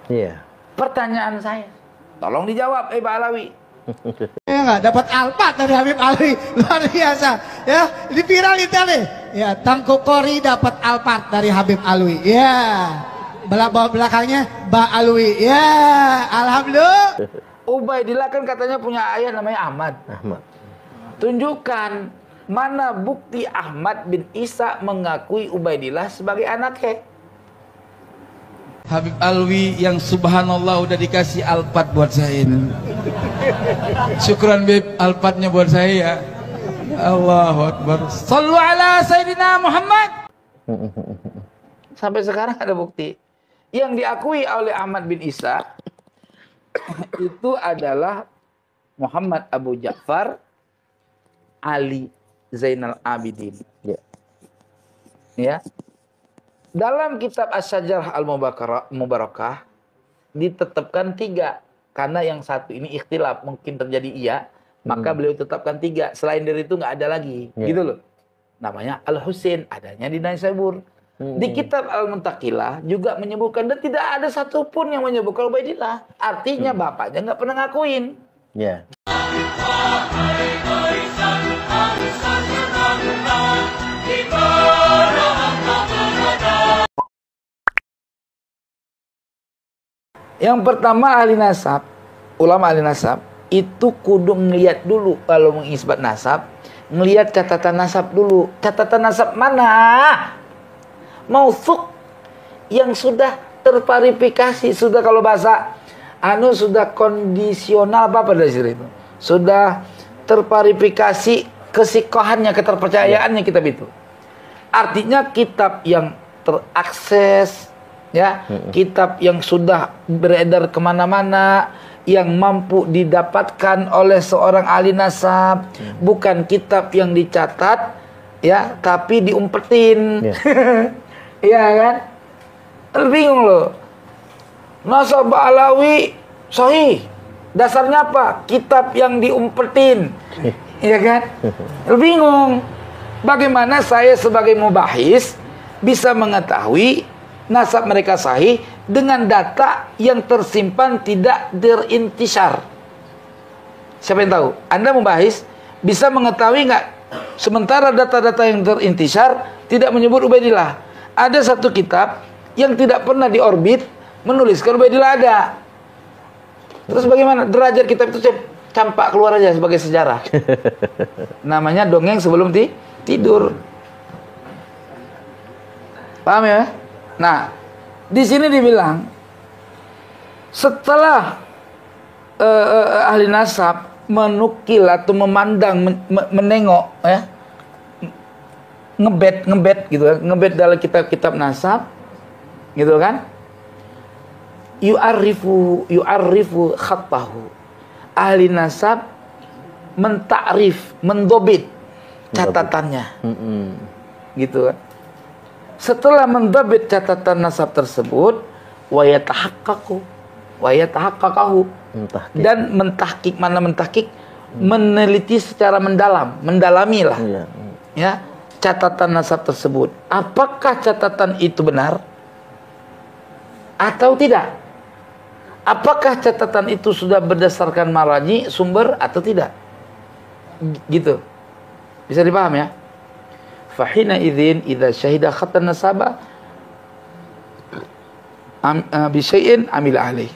Iya. Pertanyaan saya, tolong dijawab, Pak Alawi. Ya nggak dapat alpat dari Habib Alwi, luar biasa. Ya, di viral itu nih. Ya, Tangku Kori dapat alpat dari Habib Alwi. Ya, belakangnya Ba Alwi. Ya, alhamdulillah. Ubaidillah kan katanya punya ayah namanya Ahmad. Ahmad. Tunjukkan mana bukti Ahmad bin Isa mengakui Ubaidillah sebagai anaknya. Habib Alwi yang subhanallah udah dikasih alpat buat saya ini. Syukran Bib, alpatnya buat saya. Allahu Akbar. Sallu ala Sayyidina Muhammad. Sampai sekarang ada bukti. Yang diakui oleh Ahmad bin Isa itu adalah Muhammad Abu Ja'far Ali Zainal Abidin. Ya. Ya. Dalam kitab Asy-Syajarah Al-Mubarakah ditetapkan 3. Karena yang satu ini ikhtilaf, mungkin terjadi iya, maka beliau tetapkan 3. Selain dari itu nggak ada lagi, gitu loh. Namanya Al-Husain, adanya di Naisabur. Di kitab Al-Muntaqilah juga menyebutkan, dan tidak ada satupun yang menyebutkan Ubaidillah. Artinya bapaknya nggak pernah ngakuin. Ya. Yang pertama ahli nasab, ulama ahli nasab itu kudu ngelihat dulu kalau mengisbat nasab, ngelihat catatan nasab dulu. Catatan nasab mana? Mauthuq yang sudah terverifikasi, sudah kalau bahasa sudah kondisional apa pada sini itu. Sudah terverifikasi kesikohannya, keterpercayaannya kitab itu. Artinya kitab yang terakses, ya, kitab yang sudah beredar kemana-mana, yang mampu didapatkan oleh seorang ahli nasab, bukan kitab yang dicatat, ya, tapi diumpetin, ya kan? Bingung loh. Nasab Alawi sahih, dasarnya apa? Kitab yang diumpetin, ya kan? Bingung. Bagaimana saya sebagai mubahis bisa mengetahui nasab mereka sahih dengan data yang tersimpan tidak terintisar? Siapa yang tahu? Anda mubahis bisa mengetahui nggak? Sementara data-data yang terintisar tidak menyebut Ubaidillah. Ada satu kitab yang tidak pernah diorbit menuliskan Ubaidillah ada. Terus bagaimana? Derajat kitab itu campak keluar aja sebagai sejarah. Namanya dongeng sebelum tidur. Paham ya? Nah, di sini dibilang setelah ahli nasab menukil atau memandang, menengok, ya, ngebet gitu, ngebet dalam kitab-kitab nasab, gitu kan? Yu'arrifu khattahu. Ahli nasab mentakrif, mendobit catatannya, gitu kan? Setelah mendobit catatan nasab tersebut, wayatahaqqaqahu, dan mentahkik, mana mentahkik, meneliti secara mendalam, mendalami lah, ya, catatan nasab tersebut. Apakah catatan itu benar atau tidak? Apakah catatan itu sudah berdasarkan maraji, sumber atau tidak? Gitu. Bisa dipaham ya? Fahina idzin idza syahida khatan nasaba bi syai'in amil alaih.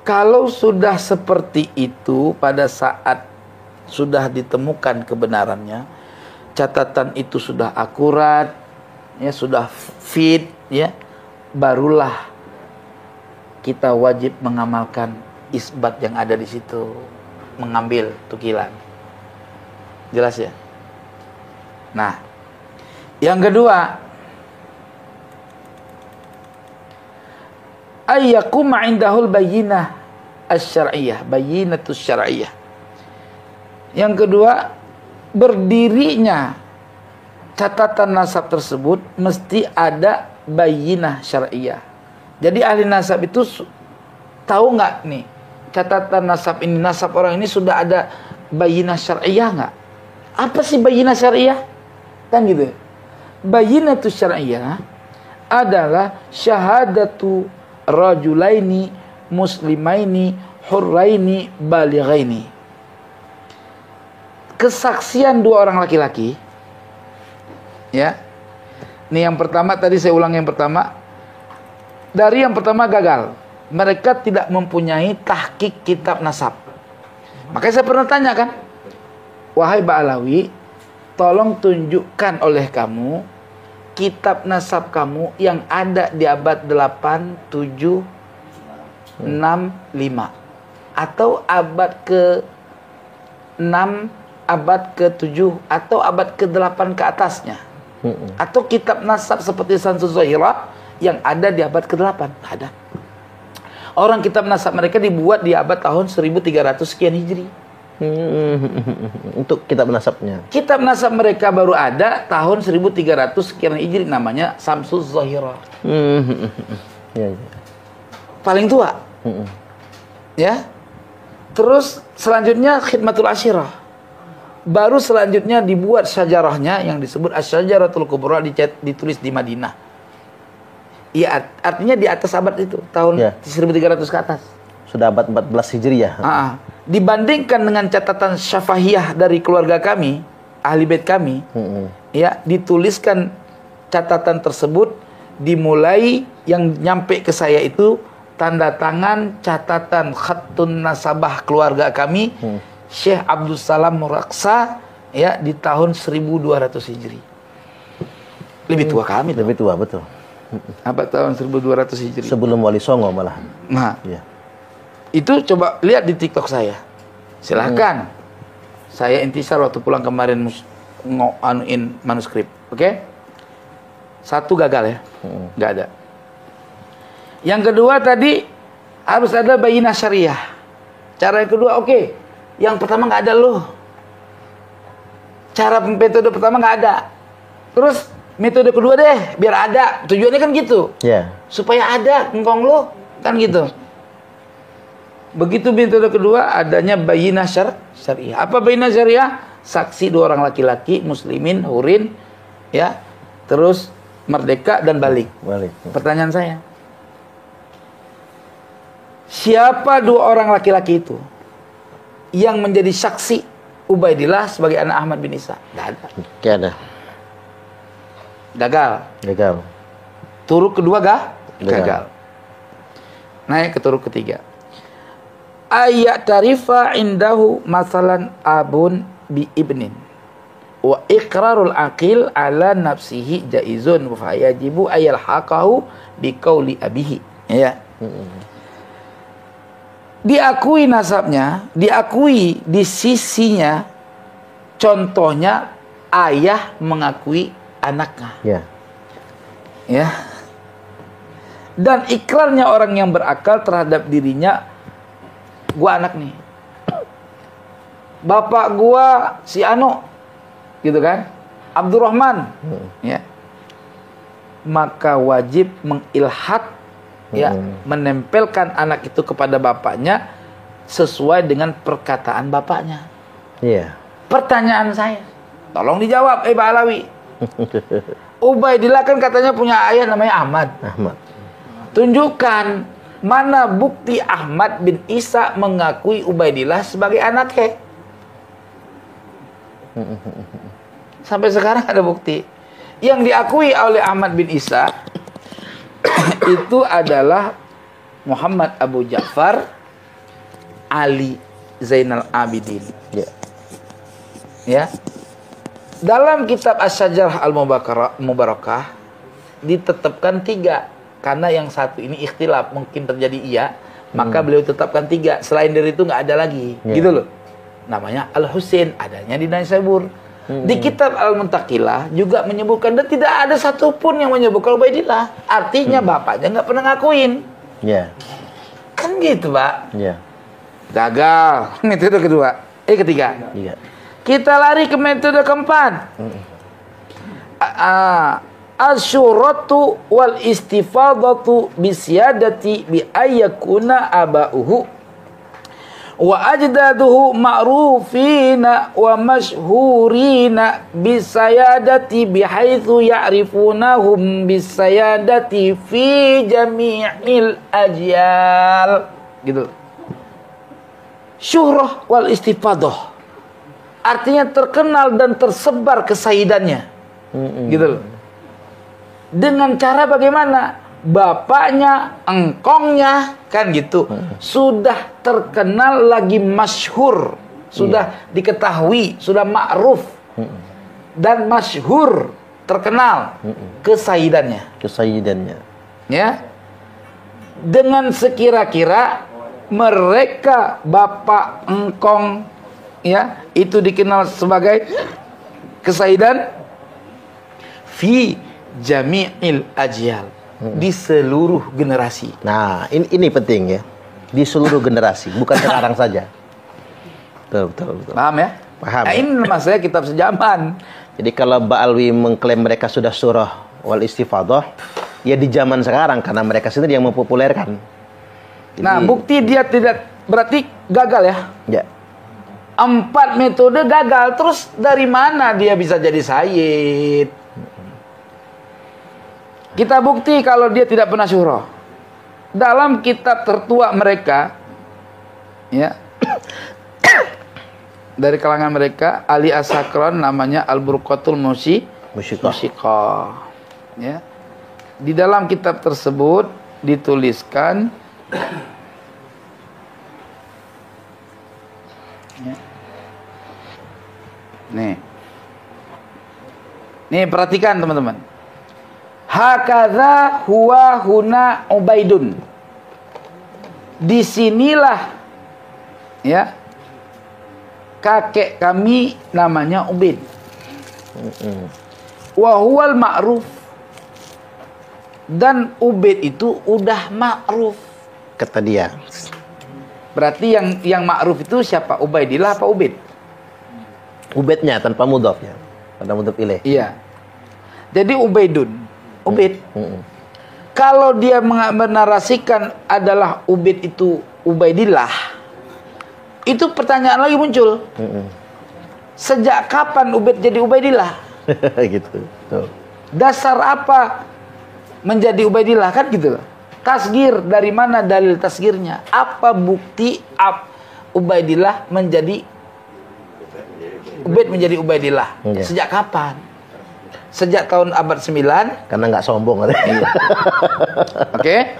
Kalau sudah seperti itu, pada saat sudah ditemukan kebenarannya, catatan itu sudah akurat, ya, sudah fit, ya, barulah kita wajib mengamalkan isbat yang ada di situ, mengambil tukilan. Jelas ya? Nah, yang kedua, ayyakuma indahul bayyinah asy-syar'iyyah, bayyinatus syar'iyyah. Yang kedua, berdirinya catatan nasab tersebut mesti ada bayyinah syar'iyyah. Jadi ahli nasab itu tahu nggak nih, catatan nasab ini, nasab orang ini sudah ada bayyinah syar'iyyah nggak? Apa sih bayyinah syar'iyyah? Kan gitu. Bayyinatus syar'iyyah adalah syahadatu rajulaini muslimaini hurraini balighaini. Kesaksian dua orang laki-laki. Ya. Ini yang pertama, tadi saya ulang yang pertama. Dari yang pertama gagal. Mereka tidak mempunyai tahqiq kitab nasab. Makanya saya pernah tanya kan, wahai Ba'alawi, tolong tunjukkan oleh kamu kitab nasab kamu yang ada di abad 8, 7, 6, 5 atau abad ke-6, abad ke-7 atau abad ke-8 ke atasnya. Atau kitab nasab seperti Samsul Zahirah yang ada di abad ke-8. Ada. Orang kitab nasab mereka dibuat di abad tahun 1300 sekian Hijri. Untuk kitab nasabnya. Kitab nasab mereka baru ada tahun 1300 sekian Hijri, namanya Samsul Zahirah. Ya, ya. Paling tua. Ya. Terus selanjutnya Khidmatul Asyirah. Baru selanjutnya dibuat syajarahnya yang disebut Asy-Syajaratul Kubra, ditulis di Madinah. Iya, artinya di atas abad itu, tahun Ya. 1300 ke atas. Sudah abad 14 Hijriah. Dibandingkan dengan catatan syafahiyah dari keluarga kami, ahli bait kami, ya, dituliskan catatan tersebut dimulai yang nyampe ke saya itu tanda tangan catatan khattun nasabah keluarga kami, Syekh Abdul Salam Muraksa, ya, di tahun 1200 Hijri. Lebih tua kami. Lebih tua, betul. Abad tahun 1200 Hijri. Sebelum Wali Songo malah. Nah, Ya. itu coba lihat di TikTok saya. Silahkan. Saya intisar waktu pulang kemarin anuin manuskrip. Oke? Satu gagal ya. Nggak ada. Yang kedua tadi harus ada bayinah syariah. Cara yang kedua, oke. Yang pertama nggak ada loh. Cara metode pertama nggak ada. Terus metode kedua deh, biar ada. Tujuannya kan gitu. Ya. Supaya ada engkong lo, kan gitu. Begitu metode kedua, adanya bayinah syariah. Apa bayinah syariah? Saksi dua orang laki-laki, muslimin, hurin, ya, terus merdeka dan balik. Balik. Pertanyaan saya, siapa dua orang laki-laki itu yang menjadi saksi Ubaidillah sebagai anak Ahmad bin Isa? Tidak ada. Tidak ada. Gagal. Gagal. Turuk kedua Gagal. gagal. Naik ke turuk ketiga. Ayat tarifa indahu masalan abun bi ibnin wa iqrarul aqil ala nafsihi jaizun fa yajibu ayal haqahu bi qauli abihi. Ya. Diakui nasabnya, diakui di sisinya, contohnya ayah mengakui anaknya. Ya. Ya. Dan ikrarnya orang yang berakal terhadap dirinya, gua anak nih. Bapak gua si Ano, gitu kan? Abdurrahman. Ya. Maka wajib mengilhat, ya, menempelkan anak itu kepada bapaknya sesuai dengan perkataan bapaknya. Iya. Pertanyaan saya, tolong dijawab, Pak Alawi. Ubaidillah kan katanya punya ayah namanya Ahmad. Ahmad. Tunjukkan mana bukti Ahmad bin Isa mengakui Ubaidillah sebagai anaknya. Sampai sekarang ada bukti. Yang diakui oleh Ahmad bin Isa itu adalah Muhammad Abu Ja'far Ali Zainal Abidin. Ya. Ya. Dalam kitab Asy-Syajarah Al-Mubarakah ditetapkan 3, karena yang satu ini ikhtilaf, mungkin terjadi iya, maka beliau tetapkan 3. Selain dari itu nggak ada lagi, gitu loh. Namanya Al-Husain, adanya di Naisabur. Di kitab Al-Muntaqilah juga menyebutkan, dan tidak ada satupun yang menyebutkan Ubaidillah. Artinya bapaknya nggak pernah ngakuin. Ya. Kan gitu, Pak. Ya. Gagal. Metode kedua. Ketiga. Iya. Kita lari ke metode keempat. Asyuratu wal istifadatu bisyadati bi ayyakuna aba'uhu wa ajdaduhu ma'rufina wa mashhurina bisayadati bihaitsu ya'rifunahum bisayadati fi jami'il ajyal. Gitu. Syuhrah wal istifadah. Artinya terkenal dan tersebar kesaidannya. Gitu loh. Dengan cara bagaimana? Bapaknya, engkongnya, kan gitu. Sudah terkenal lagi masyhur, sudah diketahui, sudah ma'ruf. Dan masyhur, terkenal kesaidannya. Kesaidannya. Ya. Dengan sekira-kira mereka bapak engkong ya, itu dikenal sebagai kesaidan fi jami'il ajyal, di seluruh generasi. Nah, ini penting ya. Di seluruh generasi, bukan sekarang saja. Betul. Paham ya? Paham. Nah, ini nama saya kitab sejaman. Jadi kalau Ba'alwi mengklaim mereka sudah surah wal istifadah, ya di zaman sekarang karena mereka sendiri yang mempopulerkan. Jadi, Nah, bukti dia tidak berarti gagal ya. Ya. 4 metode gagal, terus dari mana dia bisa jadi sayyid? Kita bukti kalau dia tidak pernah syuhrah. Dalam kitab tertua mereka, ya, dari kalangan mereka, Ali As-Sakran namanya Al-Burqatul Musiqah. Ya. Di dalam kitab tersebut dituliskan, ya. Nih perhatikan teman-teman. Hakadha huwa huna Ubaidun. Disinilah ya kakek kami namanya Ubaid. Wa huwal ma'ruf. Dan Ubaid itu udah ma'ruf. Kata dia. Berarti yang ma'ruf itu siapa? Ubaidillah apa Ubaid? Ubaidnya tanpa mudhaf ya. Tanpa mudhaf ilaih. Iya. Jadi Ubaidun. Ubaid. Kalau dia menarasikan adalah Ubaid itu Ubaidillah, itu pertanyaan lagi muncul. Sejak kapan Ubaid jadi Ubaidillah? Gitu. Tuh. Dasar apa menjadi Ubaidillah, kan gitu loh. Tasgir, dari mana dalil tasgirnya? Apa bukti Ubaidillah menjadi Ubaid menjadi Ubaidillah? Iya. Sejak kapan? Sejak tahun abad 9. Karena nggak sombong. Oke.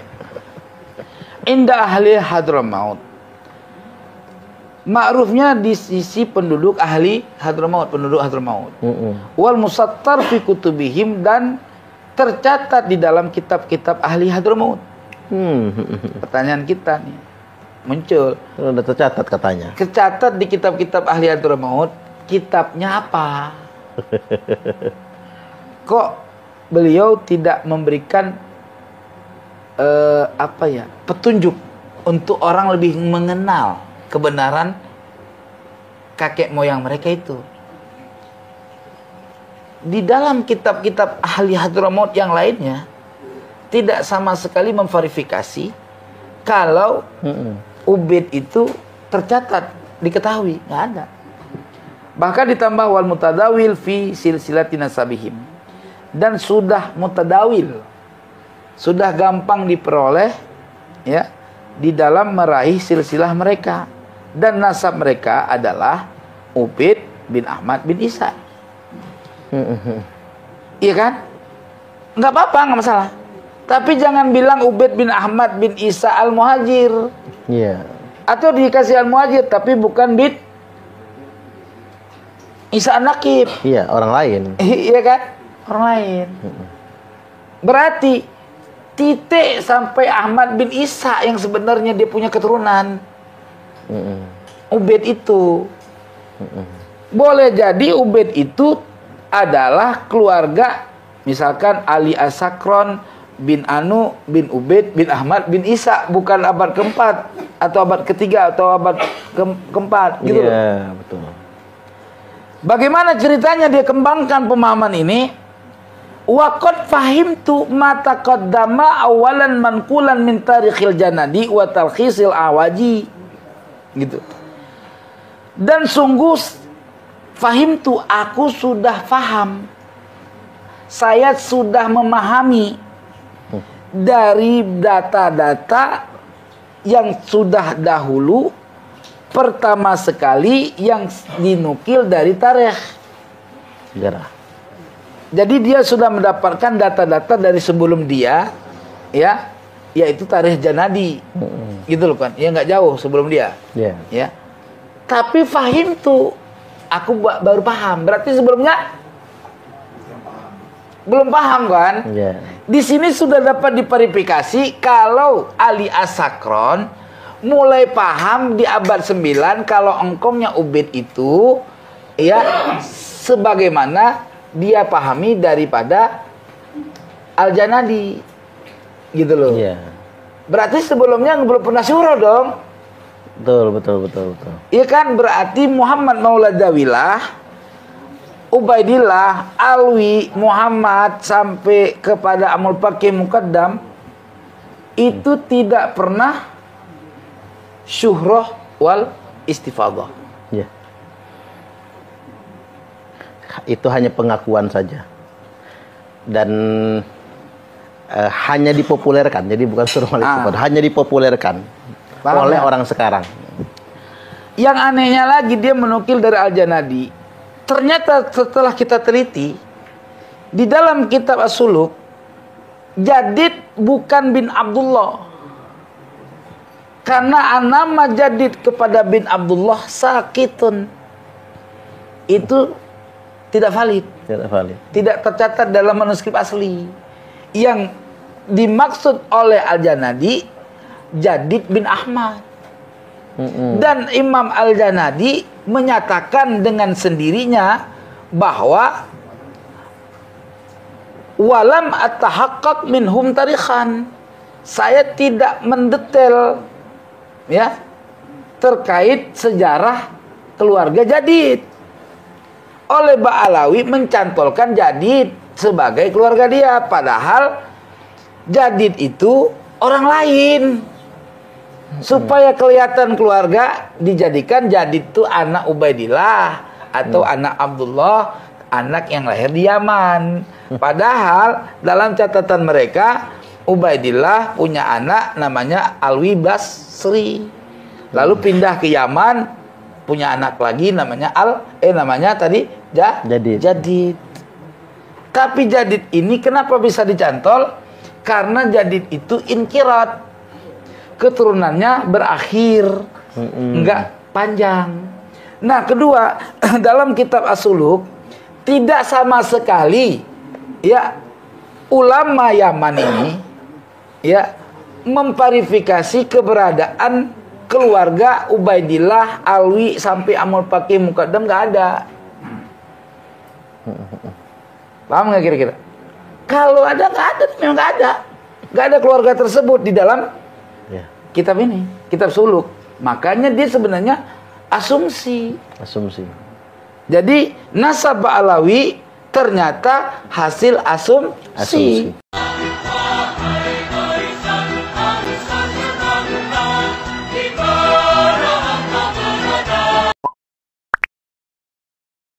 Indah ahli Hadramaut. Ma'rufnya di sisi penduduk ahli Hadramaut, penduduk Hadramaut. Wal musattar fi kutubihim, dan tercatat di dalam kitab-kitab ahli Hadramaut. Pertanyaan kita nih muncul. Udah tercatat katanya. Tercatat di kitab-kitab ahli Hadramaut. Kitabnya apa? Kok beliau tidak memberikan petunjuk untuk orang lebih mengenal kebenaran kakek moyang mereka itu? Di dalam kitab-kitab ahli Hadramaut yang lainnya tidak sama sekali memverifikasi kalau Ubaid itu tercatat, diketahui, nggak ada. Bahkan ditambah wal mutadawil fi silsilati nasabihim, dan sudah mutadawil, sudah gampang diperoleh ya di dalam meraih silsilah mereka, dan nasab mereka adalah Ubaid bin Ahmad bin Isa. Iya kan? Nggak apa-apa, nggak masalah. Tapi jangan bilang Ubaid bin Ahmad bin Isa al-Muhajir. Iya. Atau dikasih al-Muhajir tapi bukan bin Isa an-Naqib. Iya, orang lain. Iya kan? Orang lain. Berarti titik sampai Ahmad bin Isa yang sebenarnya dia punya keturunan. Ubaid itu. Boleh jadi Ubaid itu adalah keluarga, misalkan Ali As-Sakran bin Anu bin Ubaid bin Ahmad bin Isa, bukan abad keempat atau abad ketiga atau abad keempat gitu. Iya, betul. Bagaimana ceritanya dia kembangkan pemahaman ini? Waqad fahimtu ma taqaddama awalan manqulan min tarikhil janadi wa talkhisil awaji. gitu. Dan sungguh fahimtu, aku sudah faham, saya sudah memahami dari data-data yang sudah dahulu, pertama sekali yang dinukil dari tarikh. Jadi dia sudah mendapatkan data-data dari sebelum dia, ya, yaitu tarikh Janadi, gitu loh kan, ya nggak jauh sebelum dia, ya. Tapi fahim tuh, aku baru paham. Berarti sebelumnya belum paham kan? Di sini sudah dapat diverifikasi kalau Ali As-Sakron mulai paham di abad 9 kalau engkongnya Ubaid itu, ya, sebagaimana dia pahami daripada Al-Janadi, gitu loh. Berarti sebelumnya belum pernah syuroh dong. Betul. Iya kan, berarti Muhammad Mauladawilah, Ubaidillah, Alwi, Muhammad sampai kepada Amul Faqih Muqaddam itu tidak pernah syuhroh wal istifadah. Itu hanya pengakuan saja, dan hanya dipopulerkan. Jadi bukan suruh hanya dipopulerkan oleh orang sekarang. Yang anehnya lagi, dia menukil dari Al-Janadi. Ternyata setelah kita teliti di dalam kitab As-Suluk, Jadid bukan bin Abdullah, karena nama Jadid kepada bin Abdullah sakitun, itu tidak valid. Tidak tercatat dalam manuskrip asli. Yang dimaksud oleh Al-Janadi Jadid bin Ahmad. Dan Imam Al-Janadi menyatakan dengan sendirinya bahwa walam atahaqqaq minhum tarikhan, saya tidak mendetail, ya, terkait sejarah keluarga Jadid. Oleh Ba'alawi mencantolkan Jadid sebagai keluarga dia, padahal Jadid itu orang lain. Supaya kelihatan keluarga, dijadikan Jadid itu anak Ubaidillah atau anak Abdullah, anak yang lahir di Yaman. Padahal dalam catatan mereka, Ubaidillah punya anak namanya Alwi Basri, lalu pindah ke Yaman, punya anak lagi namanya namanya tadi Jadid. Tapi Jadid ini kenapa bisa dicantol? Karena Jadid itu inkirat, keturunannya berakhir, enggak panjang. Nah, kedua, dalam kitab As-Suluk tidak sama sekali, ya, ulama Yaman ini, ya, memverifikasi keberadaan keluarga Ubaidillah, Alwi sampai Amul Faqih Muqaddam, nggak ada. Paham nggak kira-kira? Kalau ada, nggak ada, memang nggak ada keluarga tersebut di dalam kitab ini, kitab Suluk. Makanya dia sebenarnya asumsi. Jadi nasab Ba'alawi ternyata hasil asumsi.